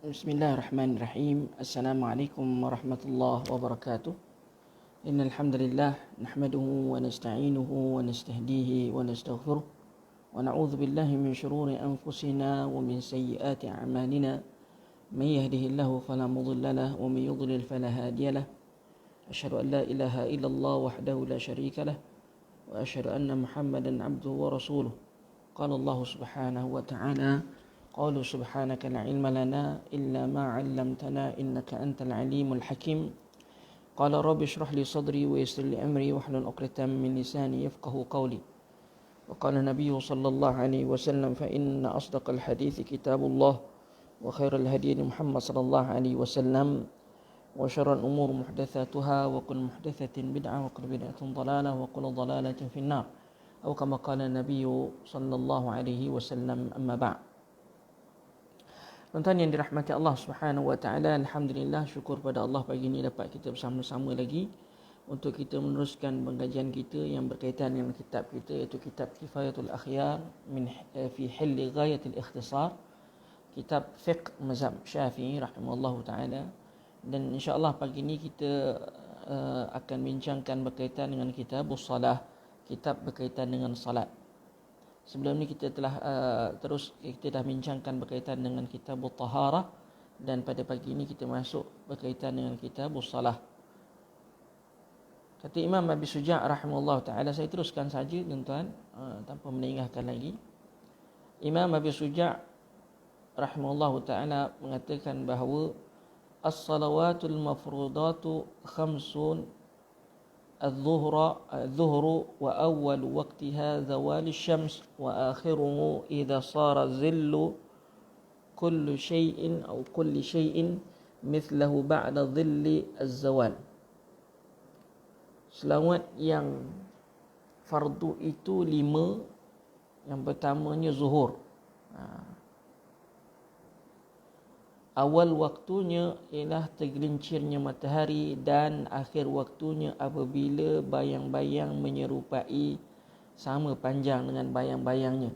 Bismillahirrahmanirrahim. Assalamualaikum warahmatullahi wabarakatuh. Innal hamdalillah nahmaduhu wa nasta'inuhu wa nastahdihi wa nastaghfiruh wa na'udzu billahi min shururi anfusina wa min sayyiati a'malina. May yahdihillahu fala mudilla lahu wa may yudlil fala hadiya lahu. Asyhadu an la ilaha illallah wahdahu la syarika lahu wa asyhadu anna Muhammadan 'abduhu wa rasuluh. Qala Allah subhanahu wa ta'ala: قالوا سبحانك لا علم لنا إلا ما علمتنا إنك أنت العليم الحكيم قال رب اشرح لي صدري ويسر لي أمري واحلل عقدة من لساني يفقهوا قولي وقال النبي صلى الله عليه وسلم فإن أصدق الحديث كتاب الله وخير الهدي محمد صلى الله عليه وسلم وشر الأمور محدثاتها وكل محدثة بدعة وكل بدعة ضلالة وكل ضلالة في النار أو كما قال النبي صلى الله عليه وسلم أما بعد. Tuan-tuan yang dirahmati Allah Subhanahu wa taala, alhamdulillah, syukur pada Allah pagi ini dapat kita bersama-sama lagi untuk kita meneruskan pengajian kita yang berkaitan dengan kitab kita, iaitu kitab Kifayatul Akhyar min fi Hilli Ghayatil Ikhtisar, kitab fiqh mazhab Syafi'i rahimahullahu taala. Dan insya-Allah pagi ini kita akan bincangkan berkaitan dengan kitabus salah, kitab berkaitan dengan salat. Sebelum ni kita telah kita dah bincangkan berkaitan dengan kitab taharah, dan pada pagi ini kita masuk berkaitan dengan kitab salah. Kata Imam Abi Suja' rahimahullah ta'ala, saya teruskan saja tuan-tuan tanpa meninggalkan lagi. Imam Abi Suja' rahimahullah ta'ala mengatakan bahawa as-salawatul mafrudatu khamsun الظهر وأول وقتها زوال الشمس وآخره إذا صار الظل كل شيء مثله بعد ظل الزوال. Selawat yang fardu itu 5. Yang pertamanya zuhur. Awal waktunya ialah tergelincirnya matahari dan akhir waktunya apabila bayang-bayang menyerupai sama panjang dengan bayang-bayangnya.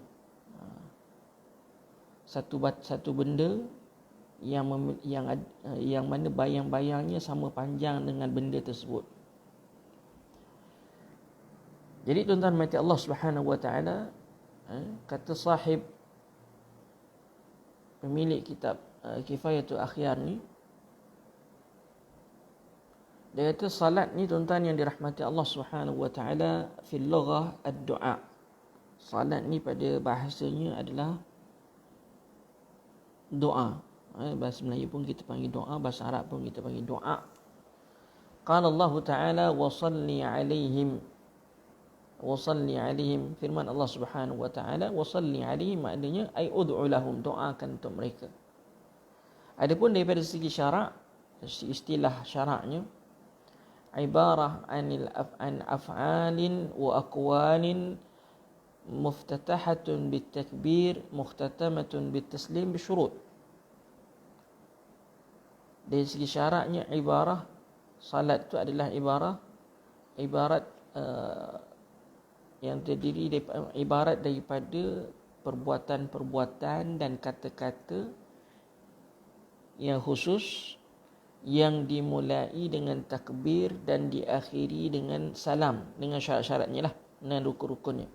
Satu benda yang mana bayang-bayangnya sama panjang dengan benda tersebut. Jadi tuan-tuan mati Allah Subhanahu wa taala, kata sahib pemilik kitab Kifayatul Akhyar ni, dia kata salat ni tuan-tuan yang dirahmati Allah Subhanahu wa taala, fil lughah ad-du'a. Salat ni pada bahasanya adalah doa. Bahasa Melayu pun kita panggil doa, bahasa Arab pun kita panggil doa. Qala Allah Ta'ala wa salli alaihim. Firman Allah Subhanahu wa taala, wa salli alaihim, maknanya ai ud'u lahum, doakan untuk mereka. Adapun daripada segi syarak, istilah syaraknya, ibarah an af'alin wa aqwalin muftatahatun bitakbir mukhtatamatun bitaslim bisyurut. Dari segi syaraknya, ibarah salat itu adalah ibarat yang terdiri daripada perbuatan-perbuatan dan kata-kata yang khusus yang dimulai dengan takbir dan diakhiri dengan salam, dengan syarat-syaratnya lah, dengan rukun-rukunnya.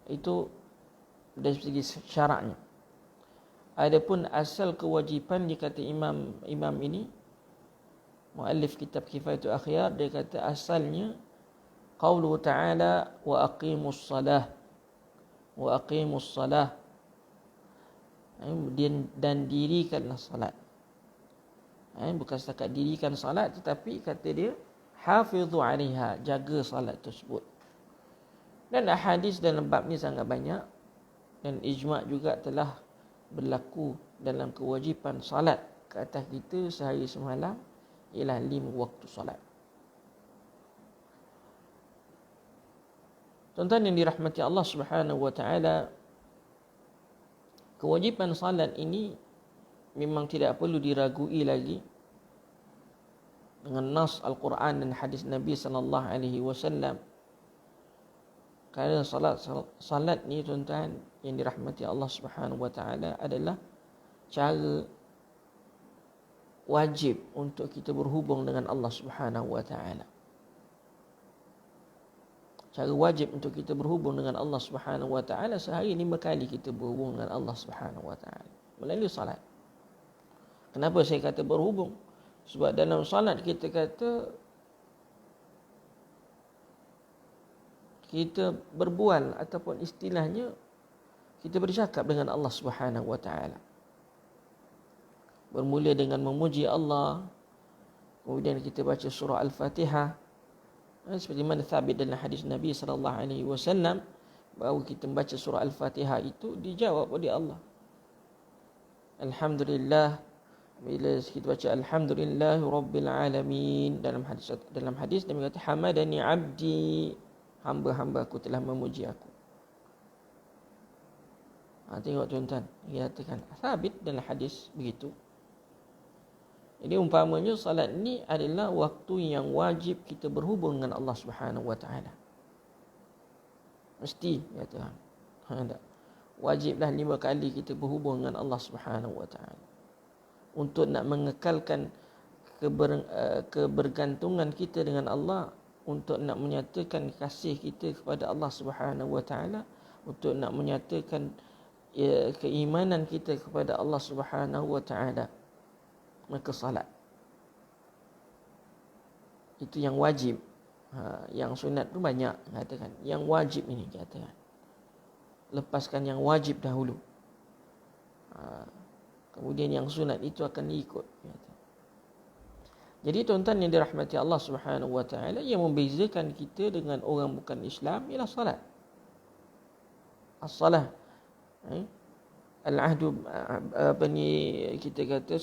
Itu dari segi syaraknya. Adapun asal kewajipan, dia kata imam ini, muallif kitab Kifayatul Akhyar, dia kata asalnya qauluhu ta'ala wa aqimus salah dan dirikanlah salat. Bukan setakat dirikan salat, tetapi kata dia hafizu 'alaiha, jaga salat tersebut. Dan hadis dalam bab ni sangat banyak, dan ijma' juga telah berlaku dalam kewajipan salat ke atas kita sehari semalam ialah 5 waktu salat. Tuan-tuan yang dirahmati Allah Subhanahu wa taala, kewajipan salat ini memang tidak perlu diragui lagi dengan nas Al-Quran dan hadis Nabi sallallahu alaihi wasallam. Kerana salat ni tuan-tuan yang dirahmati Allah Subhanahu wa taala adalah cara wajib untuk kita berhubung dengan Allah Subhanahu wa taala. Cara wajib untuk kita berhubung dengan Allah Subhanahu wa taala, sehari 5 kali kita berhubung dengan Allah Subhanahu wa taala melalui salat. Kenapa saya kata berhubung? Sebab dalam salat kita kata kita berbual ataupun istilahnya kita bercakap dengan Allah Subhanahu wa taala. Bermula dengan memuji Allah, kemudian kita baca surah Al-Fatihah. Seperti mana thabit dalam hadis Nabi sallallahu alaihi wasallam, bahawa kita membaca surah Al-Fatihah itu dijawab oleh Allah. Alhamdulillah, bila kita baca alhamdulillah rabbil alamin, dalam hadis Nabi kata hamadani abdi, hamba-hambaku telah memuji aku. Tengok tuan-tuan, dia katakan thabit dalam hadis begitu. Jadi umpamanya salat ni adalah waktu yang wajib kita berhubung dengan Allah Subhanahu wa taala. Mesti kata tak. Wajiblah 5 kali kita berhubung dengan Allah Subhanahu wa taala. Untuk nak mengekalkan kebergantungan kita dengan Allah, untuk nak menyatakan kasih kita kepada Allah Subhanahu wa taala, untuk nak menyatakan keimanan kita kepada Allah Subhanahu wa taala, maka salat itu yang wajib. Yang sunat tu banyak katakan. Yang wajib ini katakan, lepaskan yang wajib dahulu, kemudian yang sunat itu akan diikut. Jadi tuan-tuan yang dirahmati Allah Subhanahu wa taala, yang membezakan kita dengan orang bukan Islam ialah salat. As-salah, al-ahdu, apa ni kita kata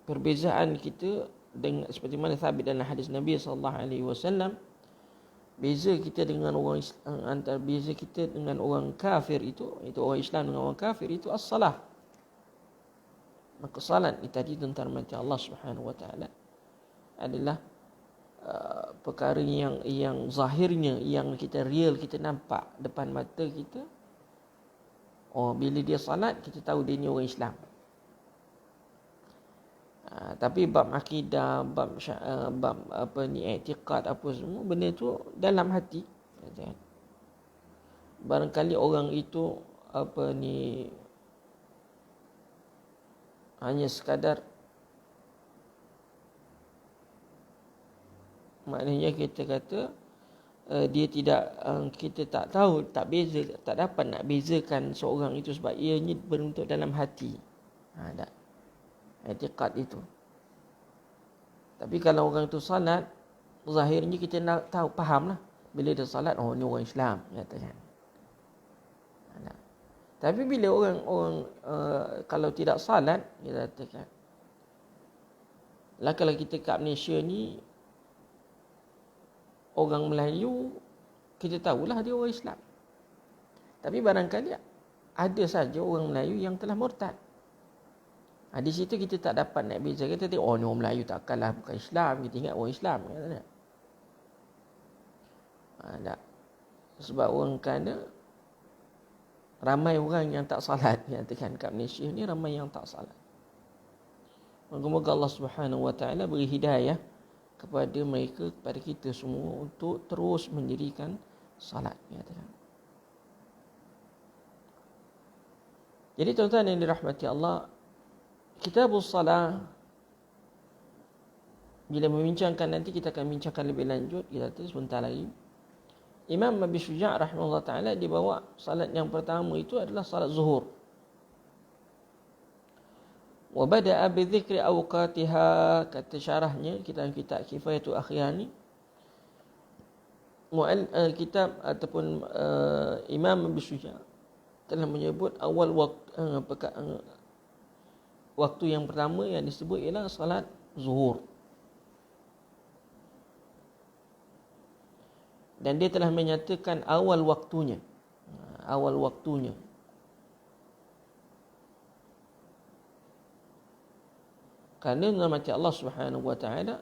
perbezaan kita dengan seperti mana thabit dalam hadis Nabi sallallahu alaihi wasallam, beza kita dengan orang antara beza kita dengan orang kafir itu orang Islam dengan orang kafir itu as-salah. Maka salat ni tadi tentang mati Allah Subhanahu wa taala adalah perkara yang zahirnya, yang kita real, kita nampak depan mata kita. Bila dia salat kita tahu dia ni orang Islam. Tapi bab akidah, bab i'tiqad apa semua, benda tu dalam hati. Barangkali orang itu hanya sekadar, maknanya kita kata dia tidak, kita tak tahu, tak dapat nak bezakan seorang itu sebab ianya berbentuk dalam hati. Tak i'tiqad itu. Tapi kalau orang itu salat, zahirnya kita nak tahu, fahamlah bila dia salat, ni orang Islam katakan. Tapi bila orang kalau tidak salat, dia katakan, lah kalau kita kat Malaysia ni orang Melayu, kita tahulah dia orang Islam. Tapi barangkali ada saja orang Melayu yang telah murtad. Di situ kita tak dapat nak beza. Kita tengok, ni orang Melayu takkanlah bukan Islam, kita ingat orang Islam. Tak. Sebab orang kena ramai orang yang tak salat. Katakan kat Malaysia ni ramai yang tak salat. Moga-moga Allah Subhanahu wa taala beri hidayah kepada mereka, kepada kita semua untuk terus mendirikan salat. Jadi tuan-tuan yang dirahmati Allah, Kitabus Salah, bila membincangkan nanti kita akan bincangkan lebih lanjut, kita kata sebentar lagi. Imam Abi Syuja' rahimahullah ta'ala dibawa salat yang pertama itu adalah salat zuhur. Wa bada'a bi dzikri awqatiha, kata syarahnya kitab Kifayatul Akhyar ni, kitab ataupun Imam Abi Syuja' telah menyebut awal waktu yang pertama yang disebut ialah salat zuhur. Dan dia telah menyatakan awal waktunya. Kerana nama Allah Subhanahu wa taala,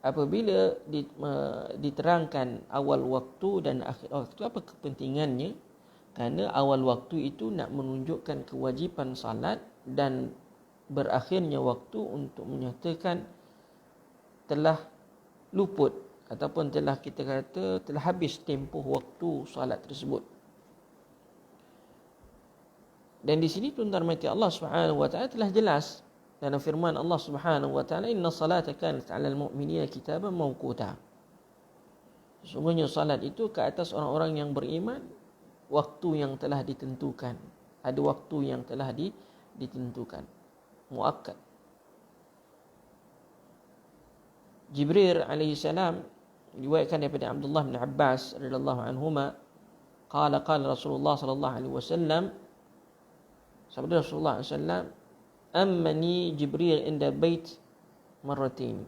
apabila diterangkan awal waktu dan akhir waktu, apa kepentingannya, Kerana awal waktu itu nak menunjukkan kewajipan salat dan berakhirnya waktu untuk menyatakan telah luput ataupun telah kita kata telah habis tempoh waktu salat tersebut. Dan di sini tuan-tuan mati Allah Subhanahu wa taala telah jelas dalam firman Allah Subhanahu wa taala, inna salata kanat 'alal mu'minina kitaban mawquta. Sesungguhnya salat itu ke atas orang-orang yang beriman waktu yang telah ditentukan. Ada waktu yang telah ditentukan. Muakkad. Jibril alaihi salam diriwayatkan daripada Abdullah bin Abbas radhiyallahu anhuma qala Rasulullah sallallahu alaihi wasallam, sabda Rasulullah sallallahu alaihi wasallam, ammani Jibril inda bait marratain.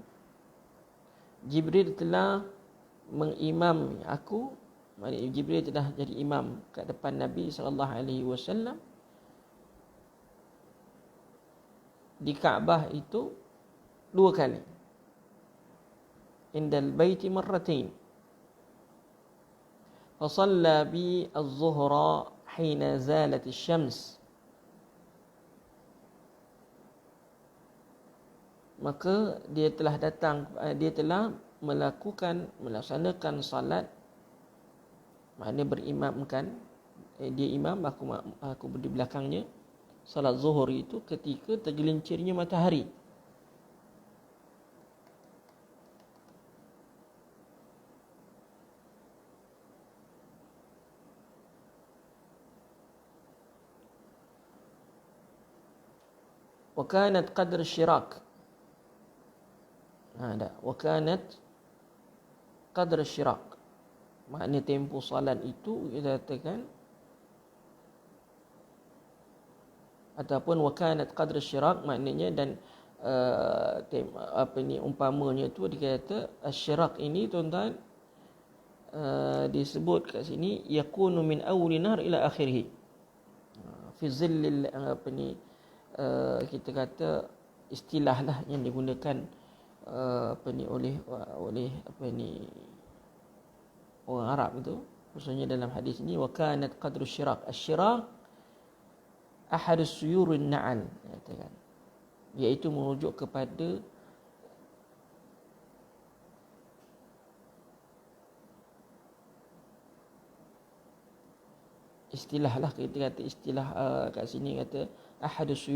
Jibril telah mengimami aku, maknanya Jibril telah jadi imam kat depan Nabi sallallahu alaihi wasallam di Kaabah itu 2 kali. Indal baiti marratain. Fa shalla bi az-zuhra hina zalat asy-syams. Maka dia telah melaksanakan salat, maknanya berimamkan, dia imam, aku di belakangnya, salat zuhur itu ketika tergelincirnya matahari. Wa kanat qadr asy-syirak. Wa kanat qadr asy-syirak. Makna tempoh salat itu kita katakan, ataupun wakanat qadr asy-syirak, maknanya dan umpamanya tu dikata asy-syirak ini tuan-tuan disebut kat sini yakunu min awwali nahr ila akhirih fi zillil kita kata istilah lah yang digunakan oleh orang Arab itu, khususnya dalam hadis ini, wakanat qadr asy-syirak. Asy-syirak ahadus suyurun na'al, katakan, iaitu merujuk kepada istilah lah, kita kata istilah kat sini kata ahadus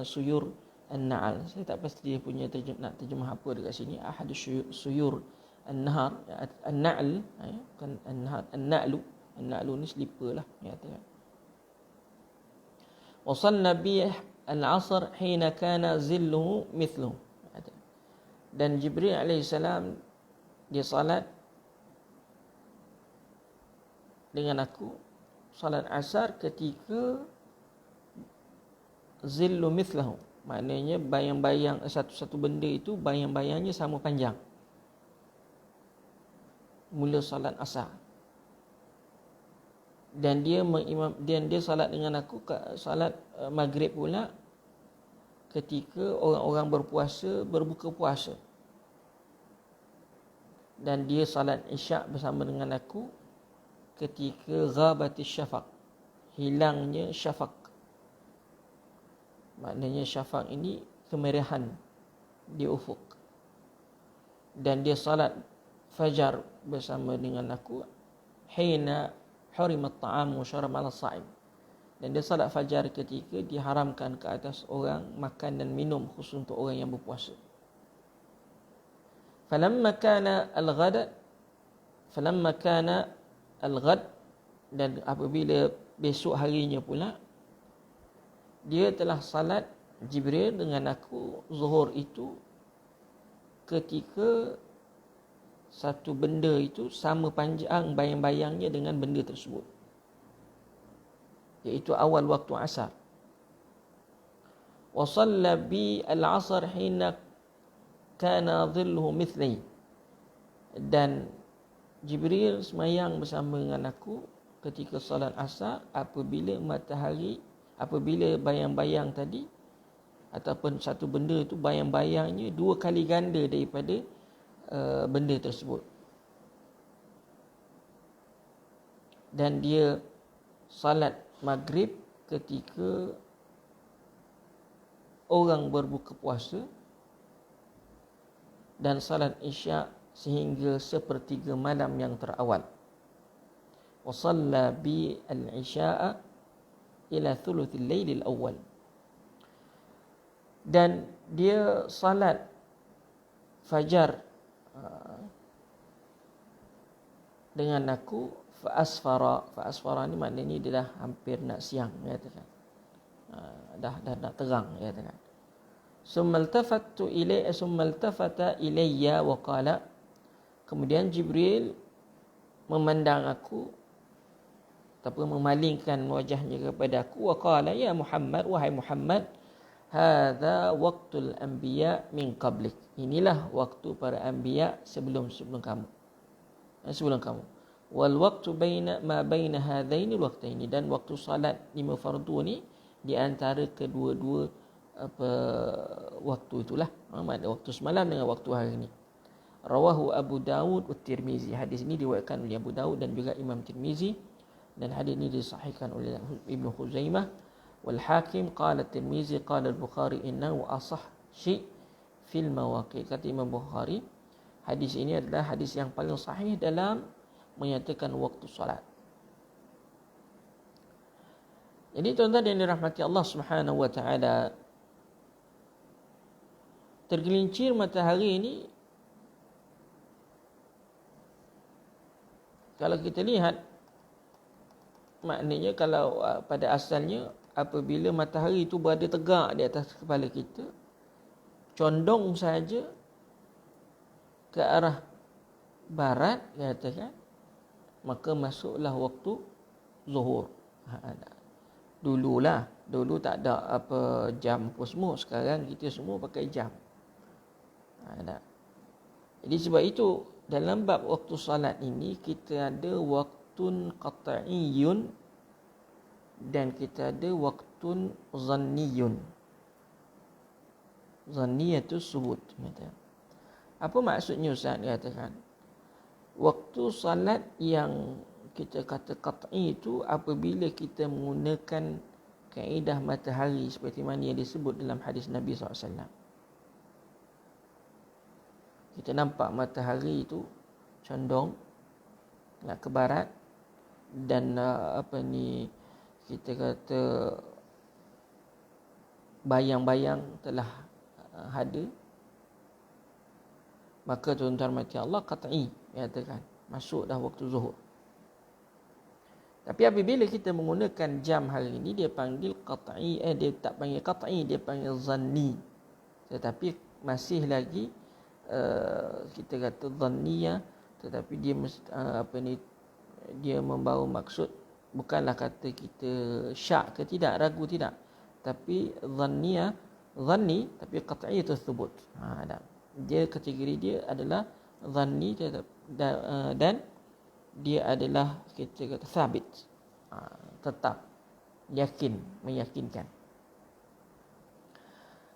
suyur an-na'al. Saya tak pasti dia punya nak terjemah apa dekat sini. Ahadus suyur an-nahar, an-na'l, kan an-nahar, an-na'lu ni slipper lah, katakan. Wasal Nabi al-asr hina kana zilluhu mithluhu. Dan Jibril alaihissalam dia salat dengan aku salat asar ketika zillu mithlahu, maknanya bayang-bayang satu benda itu bayang-bayangnya sama panjang. Mula salat asar. Dan dia salat dengan aku salat maghrib pula ketika orang-orang berbuka puasa. Dan dia salat isyak bersama dengan aku ketika ghabatis syafaq, hilangnya syafaq. Maknanya syafaq ini kemerahan di ufuk. Dan dia salat fajar bersama dengan aku hina hurimat ta'am wa syarab ala sa'im. Dan dia salat fajar ketika diharamkan ke atas orang makan dan minum, khusus untuk orang yang berpuasa. Falamma kana al-ghad, dan apabila besok harinya pula, dia telah salat Jibril dengan aku zuhur itu ketika satu benda itu sama panjang bayang-bayangnya dengan benda tersebut, iaitu awal waktu asar. Wa shalla bi al-'asr hina kana dhilluhu mithli. Dan Jibril semayang bersama dengan aku ketika salat asar apabila bayang-bayang tadi ataupun satu benda itu bayang-bayangnya 2 kali ganda daripada benda tersebut. Dan dia salat maghrib ketika orang berbuka puasa, dan salat isyak sehingga sepertiga malam yang terawal. Wa shalla bi al-isya'a ila thuluthil lailil awal. Dan dia salat fajar dengan aku, fa asfara ni maknanya dia dah hampir nak siang, dia katakan. Dah nak terang, dia katakan. Summa iltafata ilayya wa qala, kemudian Jibril memandang aku ataupun memalingkan wajahnya kepada aku, wa qala ya Muhammad, wahai Muhammad, hadza waqtul anbiya min qablik, inilah waktu para anbiya sebelum kamu. Wal waqtu ma baina hadaini alwaqtaini, dan waktu salat 5 fardu ni di antara kedua-dua waktu itulah, maknanya waktu semalam dengan waktu hari ini. Rawahu Abu Dawud wa Tirmizi, hadis ini diriwayatkan oleh Abu Dawud dan juga Imam Tirmizi, dan hadis ini disahihkan oleh Ibnu Khuzaimah. Wal Hakim qala Tirmizi qala Al-Bukhari innahu asah syai' fil mawaqit. Kata Imam Bukhari, hadis ini adalah hadis yang paling sahih dalam menyatakan waktu solat. Jadi tuan-tuan yang dirahmati Allah Subhanahu wa taala, tergelincir matahari ini, kalau kita lihat, maknanya kalau pada asalnya apabila matahari itu berada tegak di atas kepala kita, condong saja ke arah barat, katakan, maka masuklah waktu zuhur. Dulu tak ada apa jam apa semua, sekarang kita semua pakai jam. Jadi sebab itu dalam bab waktu salat ini kita ada waktun qat'iyyun dan kita ada waktun zanniyun. Zanniyatus subut. Apa maksudnya Ustaz katakan? Waktu salat yang kita kata qat'i itu apabila kita menggunakan kaedah matahari seperti mana yang disebut dalam hadis Nabi SAW. Kita nampak matahari itu condong nak ke barat, dan kita kata bayang-bayang telah ada, maka tuan-tuan mati Allah qat'i, katakan masuk dah waktu zuhur. Tapi apabila kita menggunakan jam hari ini, dia panggil qat'i, dia tak panggil qat'i, dia panggil zanni. Tetapi masih lagi kita kata dhanniyah, tetapi dia dia membawa maksud bukanlah kata kita syak ke tidak, ragu tidak, tapi dhanniyah, dhanni tapi qat'i tersebut. Dia kategori dia adalah dhanni, dan dia adalah kita kata sabit, tetap yakin, meyakinkan.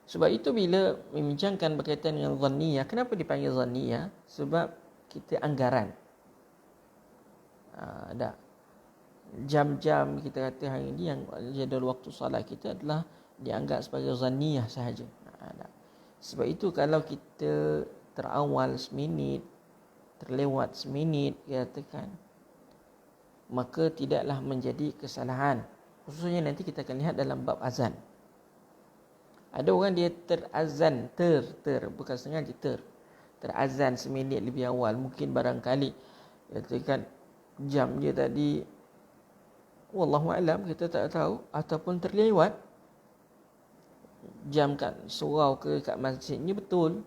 Sebab itu bila membincangkan berkaitan dengan dhanniyah, kenapa dipanggil dhanniyah? Sebab kita anggaran. Jam-jam kita kata hari ini yang jadual waktu salat kita adalah dianggap sebagai dhanniyah sahaja. Sebab itu kalau kita terawal seminit, terlewat seminit, katakan, maka tidaklah menjadi kesalahan. Khususnya nanti kita akan lihat dalam bab azan. Ada orang dia terazan, bukan sengaja terazan seminit lebih awal. Mungkin barangkali katakan jam dia tadi, wallahu alam, kita tak tahu, ataupun terlewat jam kat surau ke kat masjidnya betul,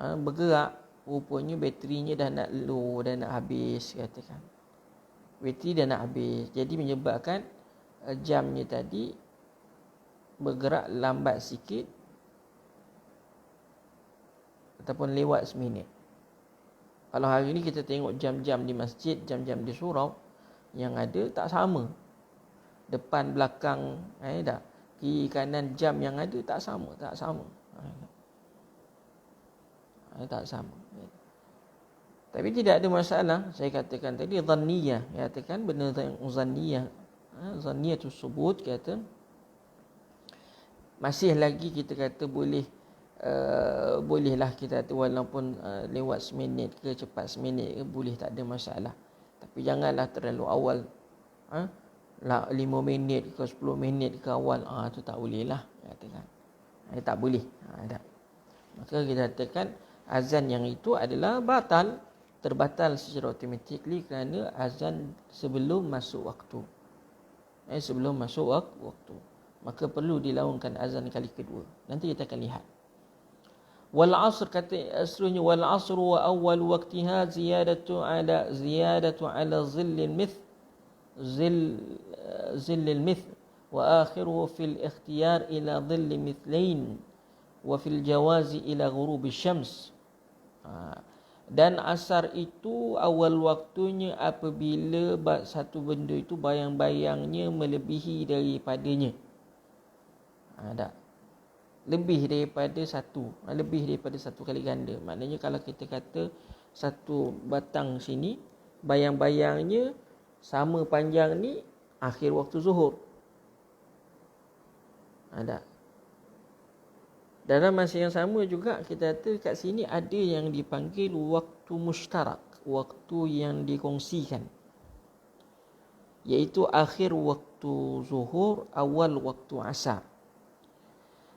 bergerak, rupanya baterinya dah nak low, dah nak habis, katakan bateri dah nak habis, jadi menyebabkan jamnya tadi bergerak lambat sikit ataupun lewat seminit. Kalau hari ni kita tengok jam-jam di masjid, jam-jam di surau, yang ada tak sama. Depan, belakang, kiri, kanan jam yang ada tak sama. Tak sama. Tapi tidak ada masalah. Saya katakan tadi dhanniyah, katakan benda yang dhanniyah Zanniyatus subut kata masih lagi kita kata bolehlah kita kata walaupun lewat seminit ke cepat seminit ke boleh, tak ada masalah. Tapi janganlah terlalu awal. Lah 5 minit ke 10 minit ke awal, tu tak boleh lah katakan. Tak boleh. Tak. Maka kita katakan azan yang itu adalah terbatal secara automatically kerana azan sebelum masuk waktu. Sebelum masuk waktu. Maka perlu dilaungkan azan kali kedua. Nanti kita akan lihat. Wal asr kata seterusnya, wal asr wa awwal waqtiha ziyadatu ala zillil mithl zillil mithl wa akhiruhu fil ikhtiyar ila zilli mithlain wa fil jawazi ila ghurubi syams. Dan asar itu awal waktunya apabila satu benda itu bayang-bayangnya melebihi daripadanya. Tak. Lebih daripada satu kali ganda. Maknanya kalau kita kata satu batang sini bayang-bayangnya sama panjang ni akhir waktu zuhur. Tak. Dalam masa yang sama juga kita kata kat sini ada yang dipanggil waktu mushtarak, waktu yang dikongsikan, iaitu akhir waktu zuhur, awal waktu asar.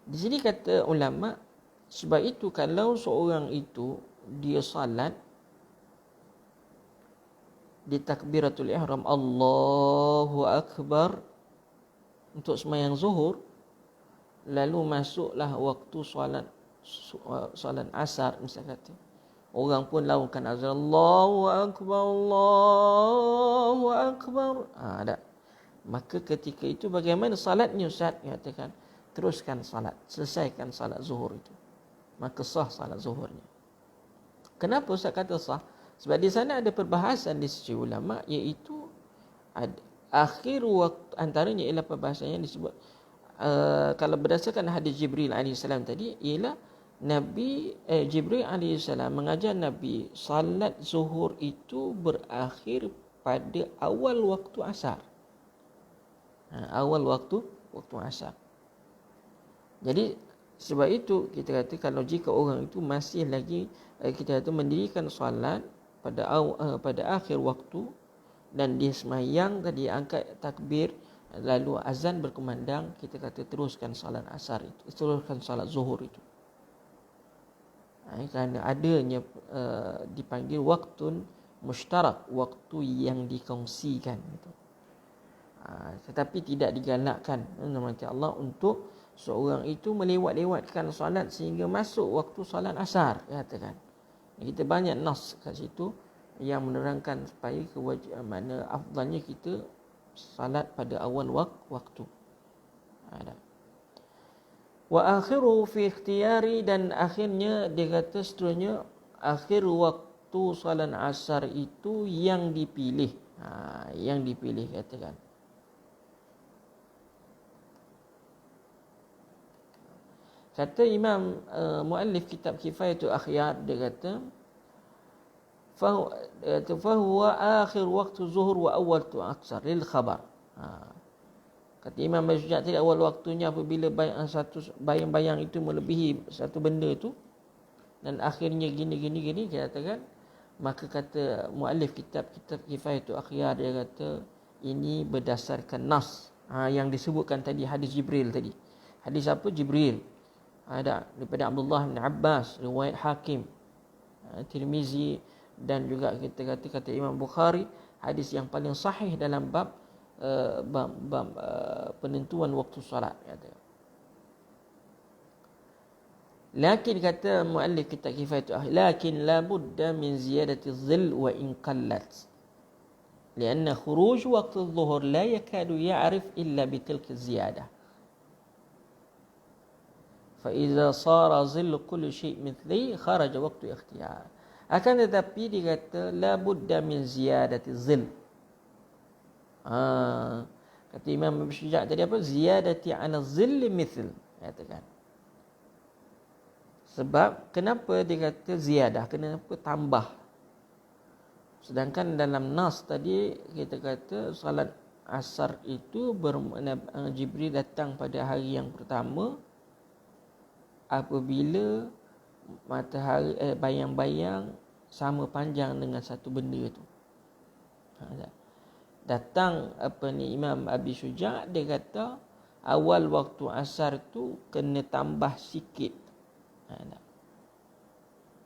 Di sini kata ulama, sebab itu kalau seorang itu dia salat di takbiratul ihram Allahu Akbar untuk sembahyang zuhur, lalu masuklah waktu solat asar misalnya kata, orang pun lakukan azan Allahu Akbar Allahu Akbar, tak. Maka ketika itu bagaimana salatnya Ustaz? Katakan teruskan salat, selesaikan salat zuhur itu, maka sah salat zuhurnya. Kenapa Ustaz kata sah? Sebab di sana ada perbahasan di sisi ulama, iaitu akhir waktu, antaranya ialah perbahasan yang disebut kalau berdasarkan hadis Jibril AS tadi, ialah Jibril AS mengajar Nabi salat zuhur itu berakhir pada awal waktu asar. Awal waktu asar. Jadi sebab itu kita kata kalau jika orang itu masih lagi kita kata mendirikan solat pada akhir waktu dan dia sembahyang tadi angkat takbir lalu azan berkumandang, kita kata teruskan solat asar itu, teruskan solat zuhur itu. Kerana adanya dipanggil waktu mushtarak, waktu yang dikongsikan itu. Tetapi tidak digalakkan nama Allah untuk seorang itu melewat-lewatkan solat sehingga masuk waktu solat asar, katakan. Kita banyak nas kat situ yang menerangkan supaya mana afdalnya kita salat pada awal waktu. Wa akhiru fi ikhtiyari, dan akhirnya dia kata seterusnya akhir waktu salat asar itu yang dipilih. Yang dipilih katakan. Kata Imam muallif kitab Kifayatul Akhyar, dia kata fahuwa akhir waktu zuhur wa awal tu aksar lil khabar. Kata Imam Syuja' tadi, awal waktunya apabila bayang-bayang itu melebihi satu benda itu, dan akhirnya gini dia katakan, maka kata muallif kitab Kifayatul Akhyar, dia kata ini berdasarkan nas yang disebutkan tadi, hadis Jibril tadi. Hadis apa? Jibril. Ada daripada Abdullah bin Abbas, riwayat Hakim, Tirmizi, dan juga kita kata Imam Bukhari, hadis yang paling sahih dalam bab penentuan waktu solat, kata. Lakin kata muallif kitab Kifayatul Akhyar, lakin la budda min ziyadati dhill wa in qallat, لأن خروج وقت الظهر لا يكاد يعرف إلا بتلك الزيادة. فإذا صار ظل كل شيء مثلي خرج وقت اختيار. Akan tetapi dikata la budda min ziyadati zil. Kata Imam Syuja' tadi apa? Ziyadati ala zil mithl, katakan. Sebab kenapa dia kata ziyadah? Kenapa tambah? Sedangkan dalam nas tadi kita kata salat asar itu Jibril datang pada hari yang pertama apabila matahari bayang-bayang sama panjang dengan satu benda tu. Datang Imam Abi Syuja', dia kata awal waktu asar tu kena tambah sikit.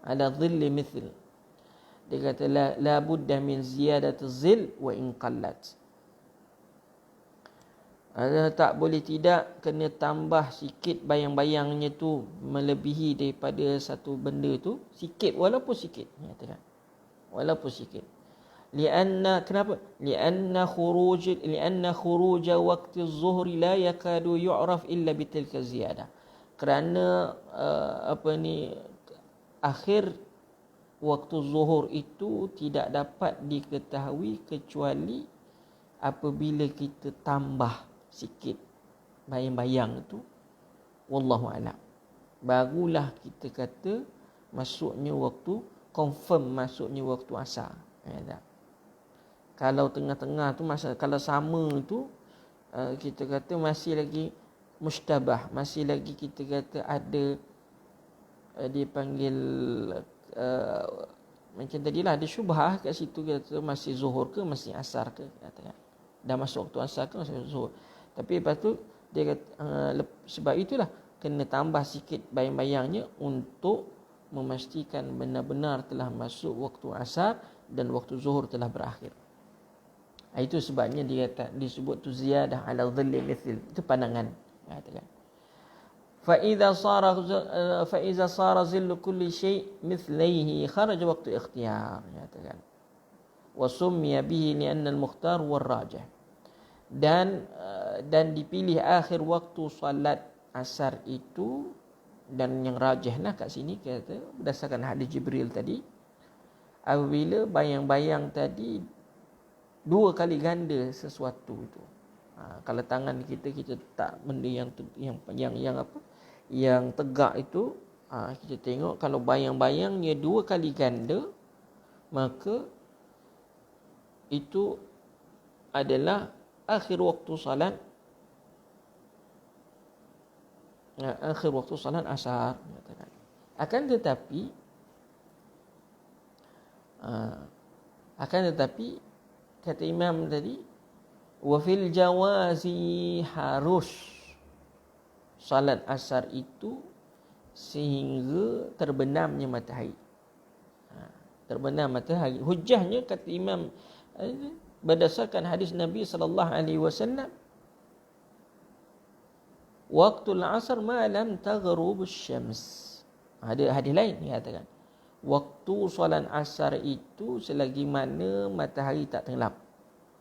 Ada dhilli mithl. Dia kata la budda min ziyadati zil wa in qallat. Tak boleh tidak kena tambah sikit bayang-bayangnya tu melebihi daripada satu benda tu sikit, walaupun sikit, katakan walaupun sikit. Kenapa? Lianna khuruj waqti az-zuhr la yakadu yu'raf illa bitilka ziyadah. Kerana akhir waktu zuhur itu tidak dapat diketahui kecuali apabila kita tambah sikit bayang-bayang itu, wallahu a'lam, barulah kita kata masuknya waktu, confirm masuknya waktu asar. Kalau tengah-tengah tu kalau sama tu kita kata masih lagi mustabah, masih lagi kita kata ada dia panggil macam tadilah ada syubhah kat situ, kata masih zuhur ke masih asar ke, katakan dah masuk waktu asar ke masih zuhur. Tapi lepas tu dia kata sebab itulah kena tambah sikit bayang-bayangnya untuk memastikan benar-benar telah masuk waktu asar dan waktu zuhur telah berakhir. Itu sebabnya dia kata disebut tu ziyadah ala dhilli mithl, itu pandangan, katakan. فإذا صار ظل كل شيء مثليه خرج وقت اختيار، katakan. وسمي به لأن المختار والراجح. Dan dipilih akhir waktu salat asar itu, dan yang rajihlah kat sini kata berdasarkan hadis Jibril tadi, apabila bayang-bayang tadi dua kali ganda sesuatu itu. Kalau tangan kita tak benda yang tegak itu, kita tengok kalau bayang-bayangnya dua kali ganda, maka itu adalah akhir waktu salat asar, katakan. Akan tetapi kata Imam tadi, wa fil jawazi, harus salat asar itu sehingga terbenamnya matahari. Terbenam matahari. Hujahnya kata Imam berdasarkan hadis Nabi sallallahu alaihi wasallam, waqtul asar ma lam taghrub asy-syams. Ada hadis lain yang katakan waktu solat asar itu selagi mana matahari tak tenggelam.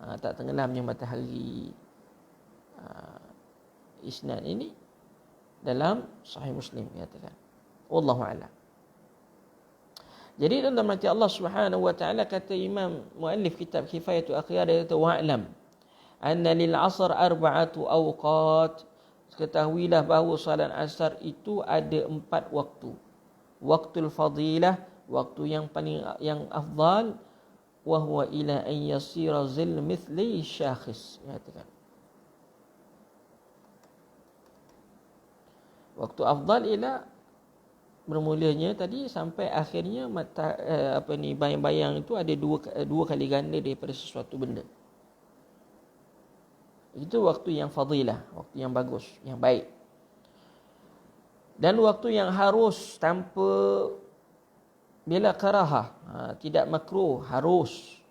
Tak tenggelamnya matahari. Isnad ini dalam Sahih Muslim, katakan. Wallahu a'lam. Jadi dalam mati Allah Subhanahu wa taala, kata Imam muallif kitab Kifayatul Akhyar, dia kata wa'lam anna lil 'asr arba'atu awqat. Ketahuilah bahawa salat asar itu ada 4 waktu. Waktul fadilah, waktu yang afdal, wa huwa ila an yasira zil mithli syakhis, katakan. Waktu afdal ialah bermulanya tadi sampai akhirnya bayang-bayang itu ada dua kali ganda daripada sesuatu benda. Itu waktu yang fadilah, waktu yang bagus, yang baik. Dan waktu yang harus tanpa bila karahah, tidak makruh, harus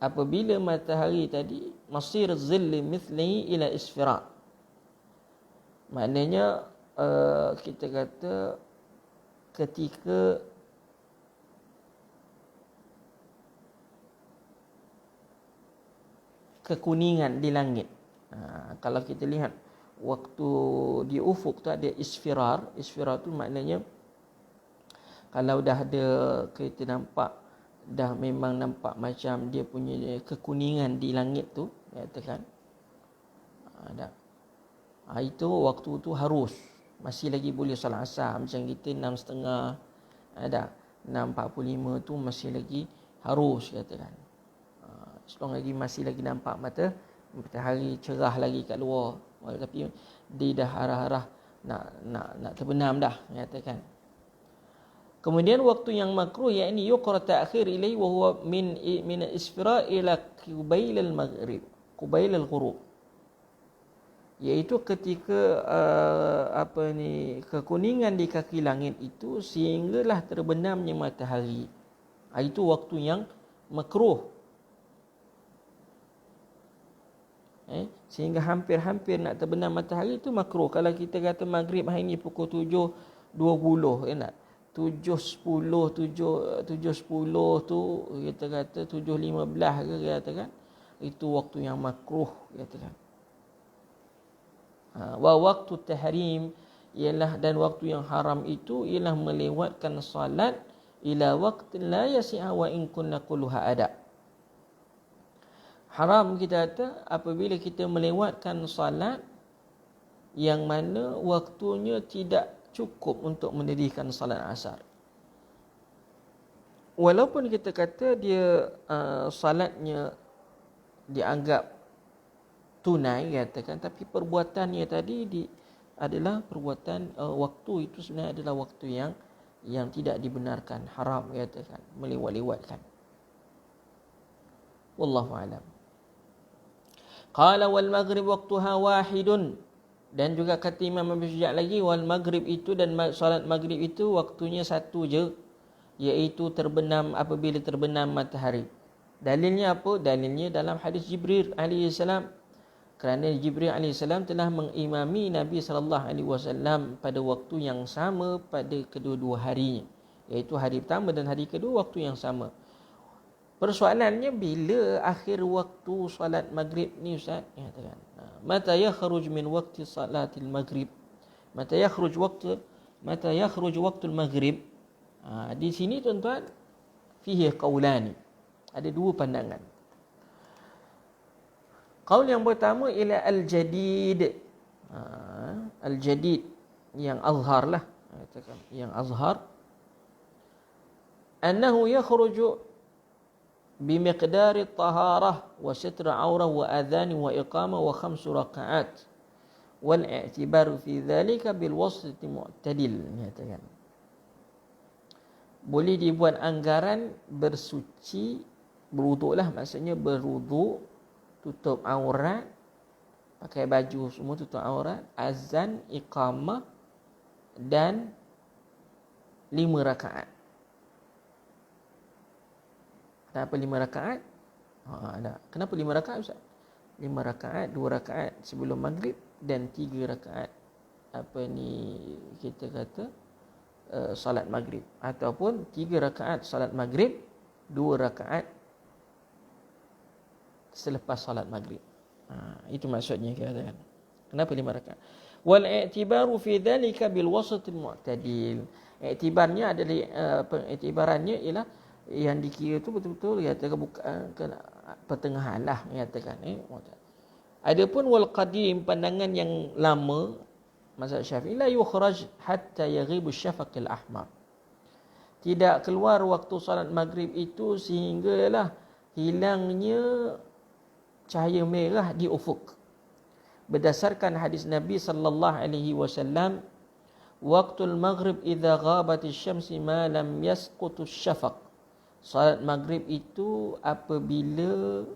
apabila matahari tadi masir zilli mithlihi ila isfira. Maknanya kita kata ketika kekuningan di langit. Kalau kita lihat waktu di ufuk tu ada isfirar. Isfirar tu maknanya kalau dah ada, kita nampak dah memang nampak macam dia punya kekuningan di langit tu, katakan. Itu waktu tu harus, masih lagi boleh salat asar. Macam kita 6.30, ada 6.45 tu masih lagi harus, katakan. selong lagi masih lagi nampak matahari cerah lagi kat luar, tapi dia dah arah-arah nak terbenam dah, nyatakan. Kemudian waktu yang makruh yakni yuqra ta'khir ilai wa huwa min isfira ila qubail al-maghrib, qubail al-ghurub, iaitu ketika kekuningan di kaki langit itu sehinggalah terbenamnya matahari. Itu waktu yang makruh. Sehingga hampir-hampir nak terbenam matahari itu makruh. Kalau kita kata maghrib hari ni pukul 7.20, nak 7.10 tu kita kata 7.15 ke kata kan, itu waktu yang makruh kata kan. Wa waktu tahrim ialah, dan waktu yang haram itu ialah melewatkan salat ila waqtin la yasi'a wa in kunna kulluha ada. Haram kita kata apabila kita melewatkan salat yang mana waktunya tidak cukup untuk mendirikan salat asar. Walaupun kita kata dia salatnya dianggap tunai katakan, tapi perbuatannya tadi adalah perbuatan waktu itu sebenarnya adalah waktu yang tidak dibenarkan, haram katakan, melewat-lewatkan. Wallahu a'lam. Qala wal maghrib waqtuha wahidun, dan juga kata Imam Abu Syuja' lagi, wal maghrib itu dan salat maghrib itu waktunya satu je, iaitu apabila terbenam matahari. Dalilnya apa? Dalilnya dalam hadis Jibril alaihi salam, kerana Jibril AS telah mengimami Nabi SAW pada waktu yang sama pada kedua-dua harinya, iaitu hari pertama dan hari kedua waktu yang sama. Persoalannya bila akhir waktu salat maghrib ni Ustaz? Katakan, mata yakhruj min waqti salatil maghrib, mata yakhruj waqtul maghrib. Di sini tuan-tuan fihi qaulani, ada dua pandangan. Qaul yang pertama ialah al-jadid. Al-jadid yang azhar lah, yang azhar, annahu yakhruju bimiqdari taharah wa sitr aurah wa adhan wa iqamah wa 5 rakaat wal i'tibaru fi dhalika bil wasati mu'tadil. Nyatakan boleh dibuat anggaran bersuci, berwuduk lah, maksudnya berwuduk, tutup aurat, pakai baju semua tutup aurat, azan, iqamah dan 5 rakaat. Kenapa 5 rakaat? Kenapa 5 rakaat Ustaz? 5 rakaat, 2 rakaat sebelum maghrib dan 3 rakaat kita kata salat maghrib, ataupun 3 rakaat salat maghrib, 2 rakaat selepas salat maghrib. Itu maksudnya katakan. Kenapa 5 rakaat? Wal i'tibaru fi dhalika bil wasatil mu'tadil. Iktibarnya adalah iktibarannya ialah yang dikira tu betul-betul katakan bukan pertengahan lah, menyatakan adapun wal qadim, pandangan yang lama mazhab Syafi'i, la yukhraj hatta yaghibu syafaqil ahmar, tidak keluar waktu salat maghrib itu sehinggalah hilangnya cahaya merah di ufuk, berdasarkan hadis Nabi sallallahu alaihi wasallam, waqtul maghrib idza ghabatis syamsi ma lam yasqutu syafaq. Salat maghrib itu apabila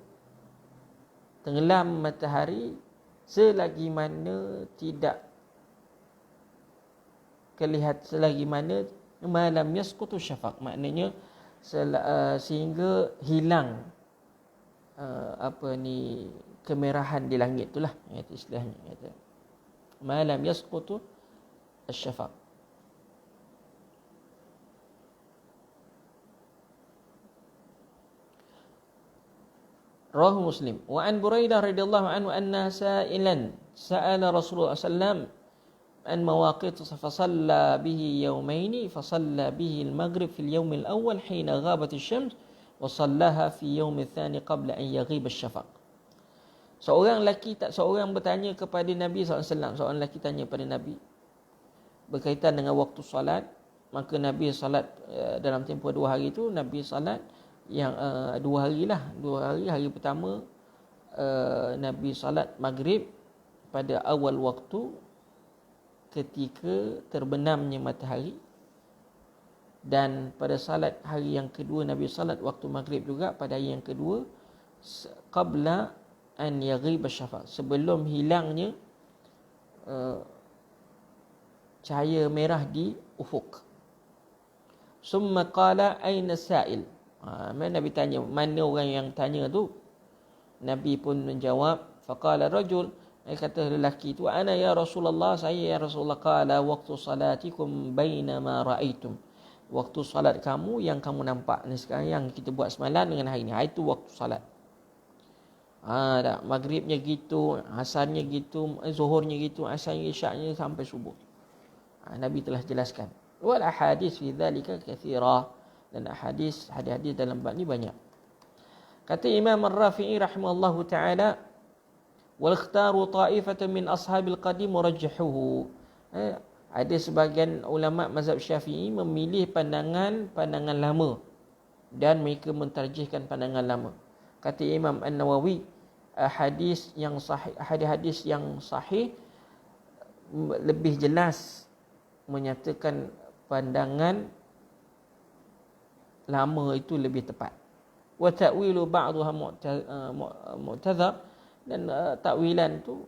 tenggelam matahari selagi mana tidak kelihatan, selagi mana malam yasqutu syafaq, maknanya sehingga hilang kemerahan di langit itulah istilahnya, malam yasqutu syafaq. Rawahu Muslim. Wa an Buraidah radhiyallahu anhu anna sa'ilan sa'ala Rasulullah sallallahu an mawaqit fa shalla bihi yawmayn fa shalla bihi al-maghrib fi al-yawm al-awwal hina ghabat asy-syams wa shallaha fi yawm al-thani qabla an yaghib asy-syafaq. Seorang bertanya kepada Nabi SAW, seorang lelaki tanya kepada Nabi berkaitan dengan waktu salat, maka Nabi salat dalam tempoh 2 hari itu Nabi salat yang 2 hari lah. 2 hari. Hari pertama Nabi salat maghrib pada awal waktu ketika terbenamnya matahari, dan pada salat hari yang kedua Nabi salat waktu maghrib juga pada hari yang kedua qabla an yaghib asy-syafaq, sebelum hilangnya cahaya merah di ufuk. Summa qala aina sa'il. Nabi tanya, mana orang yang tanya tu? Nabi pun menjawab, faqala rajul, kata lelaki itu, ana ya Rasulullah, saya ya Rasulullah. Qala waqtu salatikum bainama ra'aitum, waktu salat kamu yang kamu nampak ni sekarang, yang kita buat semalam dengan hari ni, itu waktu salat. Maghribnya gitu, asarnya gitu, zuhurnya gitu, asarnya, isyaknya sampai subuh. Nabi telah jelaskan. Wal ahadits fi dzalika katsira, dan hadis dalam bab ni banyak. Kata Imam Ar-Rafi'i rahimahullahu taala, wal ikhtaru ta'ifatan min ashabil qadim warajjahuhu. Ada sebahagian ulama mazhab Syafi'i memilih pandangan lama dan mereka mentarjihkan pandangan lama. Kata Imam An-Nawawi, hadis yang sahih lebih jelas menyatakan pandangan lama itu lebih tepat. Wa ta'wilu ba'daha mu'tadhar, dan takwilan tu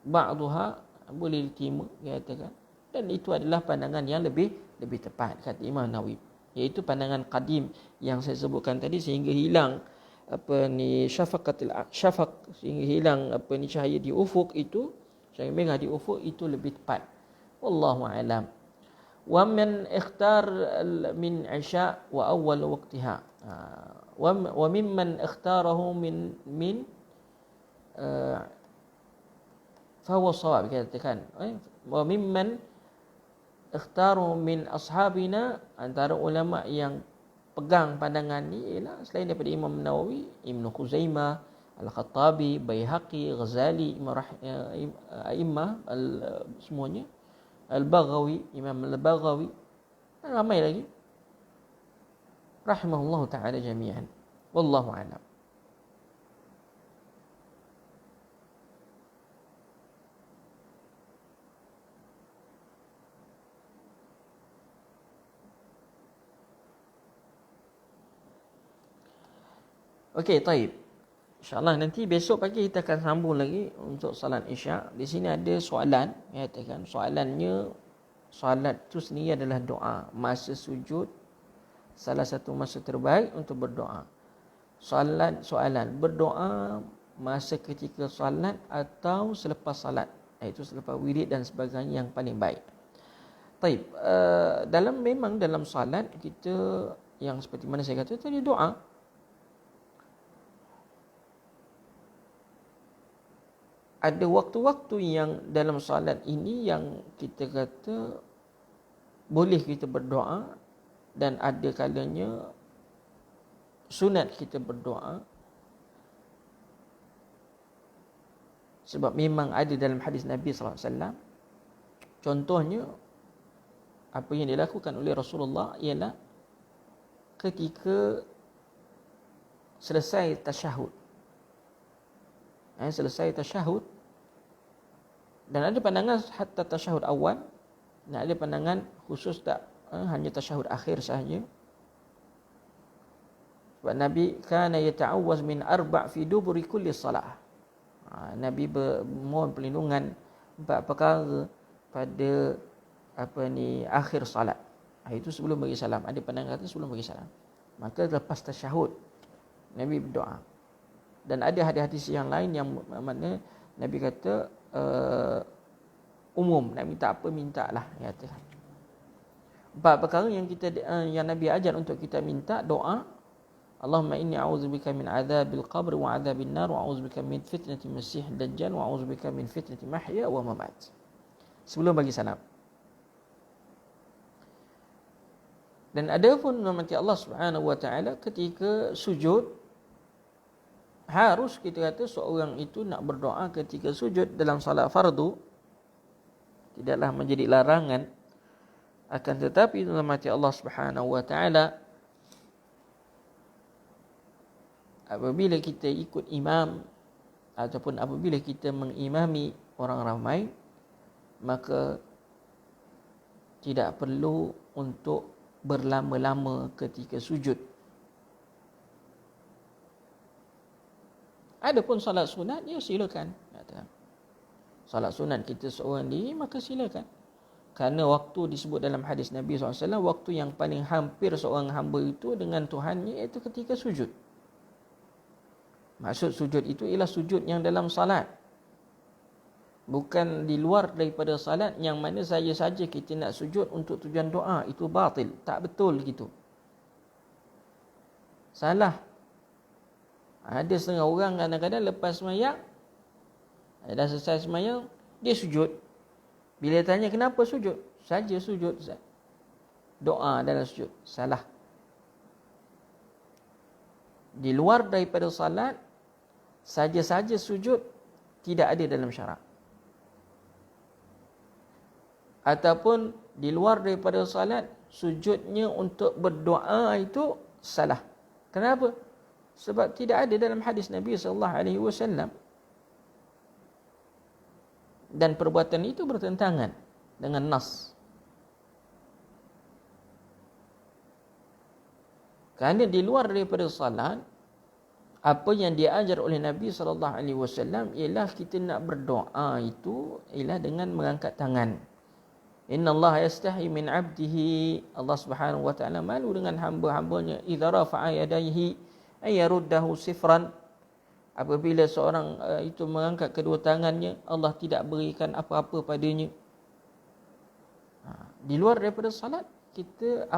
ba'daha boleh diterima, dia katakan, dan itu adalah pandangan yang lebih tepat, kata Imam Nawawi, iaitu pandangan qadim yang saya sebutkan tadi, sehingga hilang syafaq, sehingga hilang cahaya di ufuk itu, cahaya merah di ufuk itu lebih tepat. Wallahu a'lam. Wa man ikhtar min isya wa awal waqtiha, wa mimman ikhtarahu min fahuwa shawab, katakan wa mimman ikhtaru min ashabina, antara ulama yang pegang pandangan ni ialah selain daripada Imam Nawawi, Ibn Khuzaimah, Al-Khattabi, Baihaqi, Ghazali, A'immah semuanya, Al-Baghawi, Imam Al-Baghawi, dan ramai lagi, rahimahullah ta'ala jami'an. Wallahu a'lam. Okey, taib. InsyaAllah nanti besok pagi kita akan sambung lagi untuk salat Isyak. Di sini ada soalan, katakan soalannya, salat tu sendiri adalah doa. Masa sujud salah satu masa terbaik untuk berdoa. Soalan berdoa masa ketika salat atau selepas salat, iaitu selepas wirid dan sebagainya, yang paling baik. Taib. Memang dalam salat kita, yang seperti mana saya kata tadi, doa. Ada waktu-waktu yang dalam salat ini yang kita kata boleh kita berdoa, dan ada kalanya sunat kita berdoa, sebab memang ada dalam hadis Nabi SAW. Contohnya, apa yang dilakukan oleh Rasulullah ialah ketika selesai tasyahud, dan ada pandangan hatta tasyahud awal, dan ada pandangan khusus tak, hanya tasyahud akhir sahaja. Sebab Nabi kana yata'awwaz min 4 fi duburi kulli salah. Nabi memohon perlindungan 4 perkara pada akhir salat. Itu sebelum bagi salam. Ada pandangan kata sebelum bagi salam. Maka lepas tasyahud Nabi berdoa. Dan ada hadis-hadis yang lain yang makna Nabi kata umum, nak minta apa mintalah, kata. 4 perkara yang Nabi ajar untuk kita minta doa. Allahumma inni a'udzubika min adzabil qabr wa adzabin nar wa a'udzubika min fitnati masih dajjal wa a'udzubika min fitnati mahya wa mamat. Sebelum bagi salam. Dan ada pun memang Allah Subhanahu wa taala ketika sujud, harus kita kata seorang itu nak berdoa ketika sujud dalam salat fardu, tidaklah menjadi larangan. Akan tetapi dalam hati Allah Subhanahu wa taala apabila kita ikut imam ataupun apabila kita mengimami orang ramai, maka tidak perlu untuk berlama-lama ketika sujud. Adapun salat sunat, ya silakan. Salat sunat kita seorang diri, maka silakan. Kerana waktu disebut dalam hadis Nabi SAW, waktu yang paling hampir seorang hamba itu dengan Tuhannya, iaitu ketika sujud. Maksud sujud itu ialah sujud yang dalam salat. Bukan di luar daripada salat, yang mana saja kita nak sujud untuk tujuan doa. Itu batil. Tak betul gitu. Salah. Ada setengah orang kadang-kadang lepas semayang, dah selesai semayang, dia sujud. Bila tanya kenapa sujud? Saja sujud. Doa dalam sujud. Salah. Di luar daripada salat, saja-saja sujud tidak ada dalam syarak. Ataupun di luar daripada salat, sujudnya untuk berdoa itu salah. Kenapa? Sebab tidak ada dalam hadis Nabi SAW. Dan perbuatan itu bertentangan dengan nas. Kerana di luar daripada salat, apa yang diajar oleh Nabi SAW ialah kita nak berdoa itu ialah dengan mengangkat tangan. Inna Allah yastahi min abdihi. Allah Subhanahu wa ta'ala malu dengan hamba-hambanya. Idza rafa'a yadayhi ayaruddahu sifran. Apabila seorang itu mengangkat kedua tangannya, Allah tidak berikan apa-apa padanya. Di luar daripada salat, kita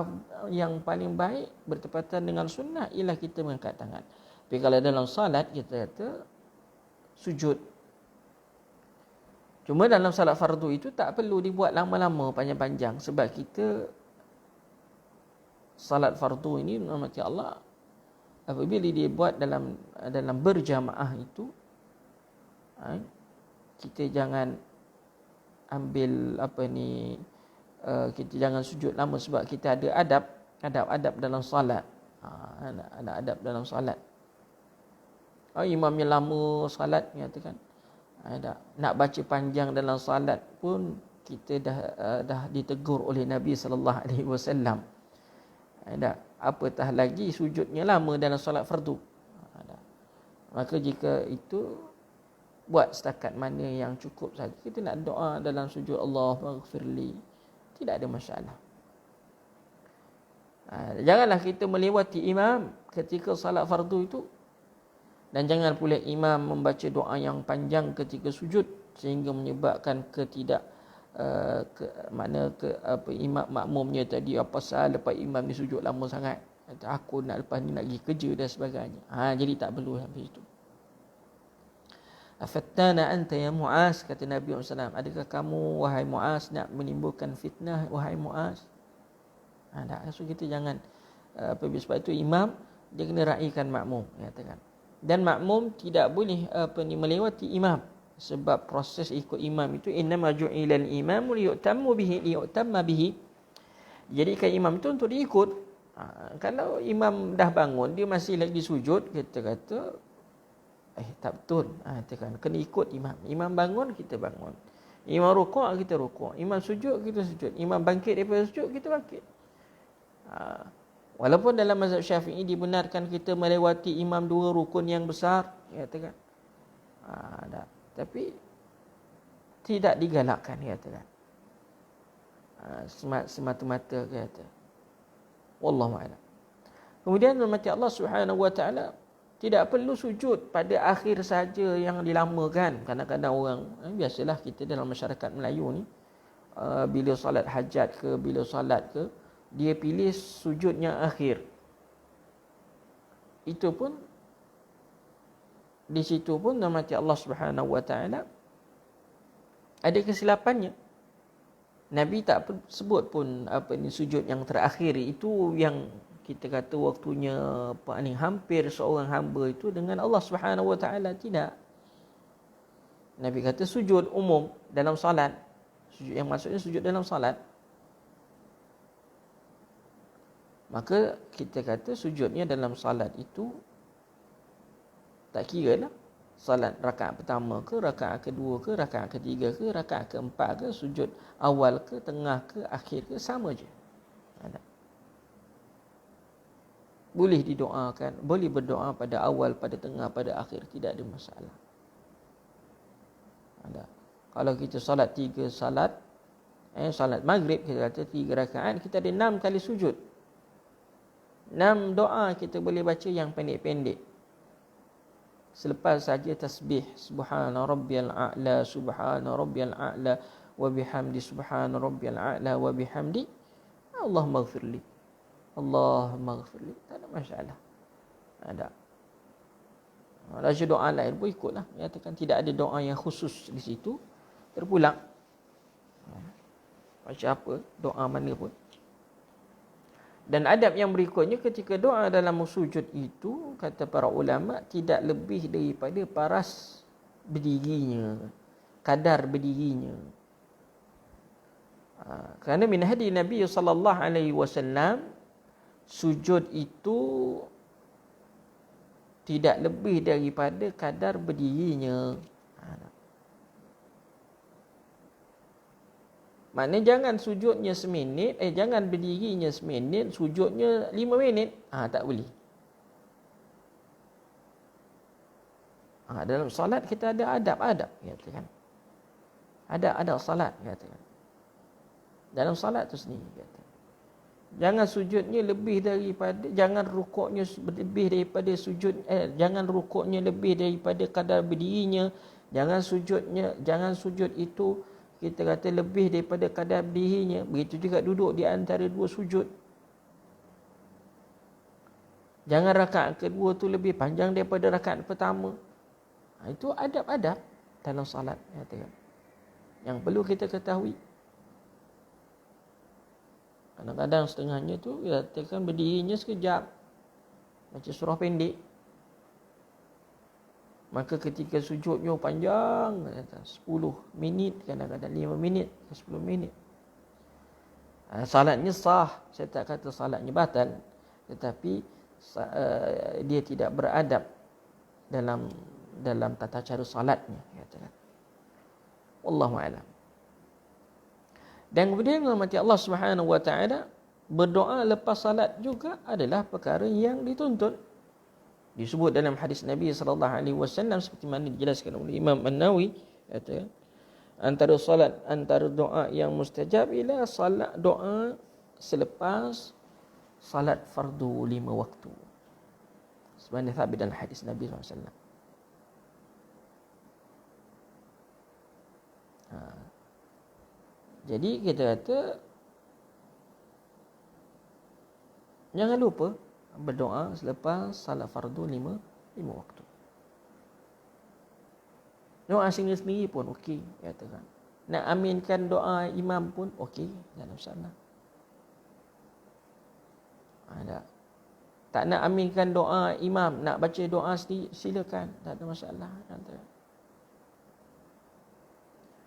yang paling baik bertepatan dengan sunnah ialah kita mengangkat tangan. Tapi kalau dalam salat kita kata sujud. Cuma dalam salat fardu itu tak perlu dibuat lama-lama, panjang-panjang, sebab kita salat fardu ini rahmati Allah, apabila dia buat dalam berjamaah itu, kita jangan ambil kita jangan sujud lama, sebab kita ada adab dalam salat. Ada adab dalam salat. Imamnya lama salat, katakan nak baca panjang dalam salat pun kita dah ditegur oleh Nabi sallallahu alaihi wasallam. Apatah lagi sujudnya lama dalam solat fardu. Maka jika itu, buat setakat mana yang cukup saja. Kita nak doa dalam sujud, Allah maghfirli, tidak ada masalah. Janganlah kita melewati imam ketika salat fardu itu. Dan jangan pula imam membaca doa yang panjang ketika sujud sehingga menyebabkan imam makmumnya tadi apa salah lepas imam ni sujud lama sangat, aku nak lepas ni nak pergi kerja dan sebagainya. Jadi tak perlu habis itu. Afattana anta ya Muaz, kata Nabi SAW, adakah kamu wahai Muaz nak menimbulkan fitnah wahai Muaz? So kita jangan sebab itu imam dia kena raikan makmum, katakan. Dan makmum tidak boleh melewati imam, sebab proses ikut imam itu innama ju'ilal imamu liyutamma bihi. Jadi kan imam itu untuk diikut. Kalau imam dah bangun dia masih lagi sujud, kita kata tak betul. Kena ikut imam. Imam bangun, kita bangun. Imam rukuk, kita rukuk. Imam sujud, kita sujud. Imam bangkit daripada sujud, kita bangkit. Walaupun dalam mazhab Syafi'i dibenarkan kita melewati imam dua rukun yang besar, katakan. Tapi tidak digalakkan, katakan. Semata-mata, kata. Wallahu a'lam. Kemudian rahmati Allah Subhanahu wa ta'ala, tidak perlu sujud pada akhir saja yang dilamakan. Kadang-kadang orang, biasalah kita dalam masyarakat Melayu ni, bila solat hajat ke, bila solat ke, dia pilih sujudnya akhir. Itu pun, di situ pun rahmati Allah Subhanahu wa ta'ala ada kesilapannya. Nabi tak sebut pun sujud yang terakhir itu yang kita kata waktunya paling hampir seorang hamba itu dengan Allah Subhanahu wa ta'ala. Tidak. Nabi kata sujud umum dalam salat. Sujud yang maksudnya sujud dalam salat. Maka kita kata sujudnya dalam salat itu Tak kira lah salat rakaat pertama ke, rakaat kedua ke, rakaat ketiga ke, rakaat keempat ke, sujud awal ke, tengah ke, akhir ke, sama je. Boleh didoakan, boleh berdoa pada awal, pada tengah, pada akhir, tidak ada masalah. Kalau kita salat 3 salat, salat maghrib kita kata 3 rakaat, kita ada 6 kali sujud. 6 doa kita boleh baca yang pendek-pendek. Selepas saja tasbih, subhana rabbiyal a'la, subhana rabbiyal a'la wa bihamdi, subhana rabbiyal a'la wa bihamdi, Allahumma ighfirli, Allahumma ighfirli, tak ada masalah. Ada. Baca doa lain pun ikutlah. Nyatakan tidak ada doa yang khusus di situ, terpulang. Baca apa, doa mana pun. Dan adab yang berikutnya, ketika doa dalam sujud itu, kata para ulama, tidak lebih daripada paras berdirinya, kadar berdirinya. Kerana min hadi Nabi sallallahu alaihi wasallam, sujud itu tidak lebih daripada kadar berdirinya. Maknanya jangan sujudnya seminit, jangan berdirinya seminit, sujudnya 5 minit. Tak boleh. Dalam solat kita ada adab-adab, katakan. Ada adab solat, katakan. Dalam solat tu sendiri, katakan. Jangan sujudnya lebih daripada, jangan rukuknya lebih daripada sujud, jangan rukuknya lebih daripada kadar berdirinya. Jangan sujud itu kita kata lebih daripada kadar berdirinya. Begitu juga duduk di antara 2 sujud. Jangan rakaat kedua tu lebih panjang daripada rakaat pertama. Itu adab-adab dalam salat, yang perlu kita ketahui. Kadang-kadang setengahnya tu katakan berdirinya sekejap, baca surah pendek. Maka ketika sujudnya panjang, 10 minit, kadang-kadang 5 minit, 10 minit. Salatnya sah, saya tak kata salatnya batal, tetapi dia tidak beradab dalam tata cara salatnya, katakan. Wallahu a'lam. Dan kemudian mati Allah Subhanahu wa taala, berdoa lepas salat juga adalah perkara yang dituntut. Disebut dalam hadis Nabi sallallahu alaihi wasallam seperti mana dijelaskan oleh Imam An-Nawawi, kata antara doa yang mustajab ialah salat doa selepas salat fardu 5 waktu. Sebagaimana sabit dalam hadis Nabi sallallahu alaihi wasallam. Jadi kita kata jangan lupa berdoa selepas salat fardu 5 waktu. Doa sendiri pun okey, katakan. Nak aminkan doa imam pun okey, dalam sana. Ada. Tak nak aminkan doa imam, nak baca doa sendiri, silakan, tak ada masalah.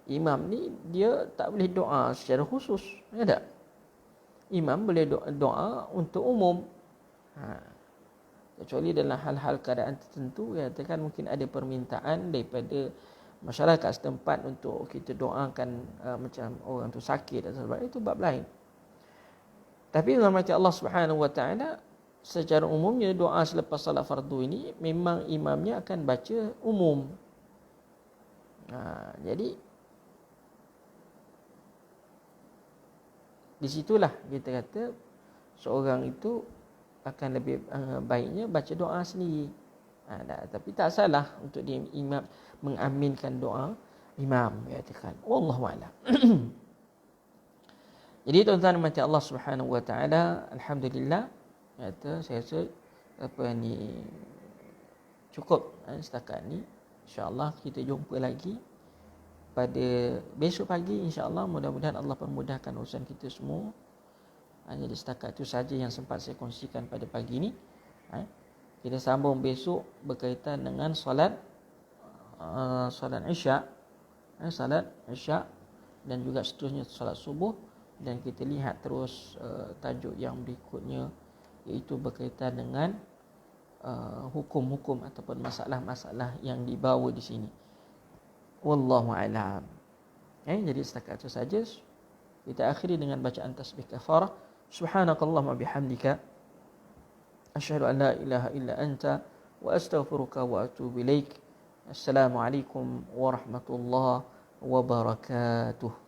Imam ni dia tak boleh doa secara khusus, tak? Imam boleh doa untuk umum. Kecuali dalam hal-hal keadaan tertentu, katakan mungkin ada permintaan daripada masyarakat setempat untuk kita doakan macam orang tu sakit dan sebagainya, itu bab lain. Tapi rahmat Allah Subhanahu wa taala, secara umumnya doa selepas salat fardu ini memang imamnya akan baca umum. Jadi di situlah kita kata seorang itu akan lebih baiknya baca doa sendiri. Tapi tak salah untuk dia imam mengaminkan doa imam, katakan. Wallahu a'lam. Jadi tuan-tuan mati Allah Subhanahu wa taala, alhamdulillah, saya rasa ni cukup setakat ni. Insya-Allah kita jumpa lagi pada besok pagi, insya-Allah. Mudah-mudahan Allah permudahkan urusan kita semua. Hanya setakat itu saja yang sempat saya kongsikan pada pagi ini. Kita sambung besok berkaitan dengan solat Isyak, solat Isyak dan juga seterusnya solat subuh, dan kita lihat terus tajuk yang berikutnya, iaitu berkaitan dengan hukum-hukum ataupun masalah-masalah yang dibawa di sini. Wallahu a'lam. Jadi setakat itu saja. Kita akhiri dengan bacaan tasbih kafarah. Subhanakallahumma bihamdika asyhadu an la ilaha illa anta wa astaghfiruka wa atubu ilaik. Assalamualaikum warahmatullahi wabarakatuh.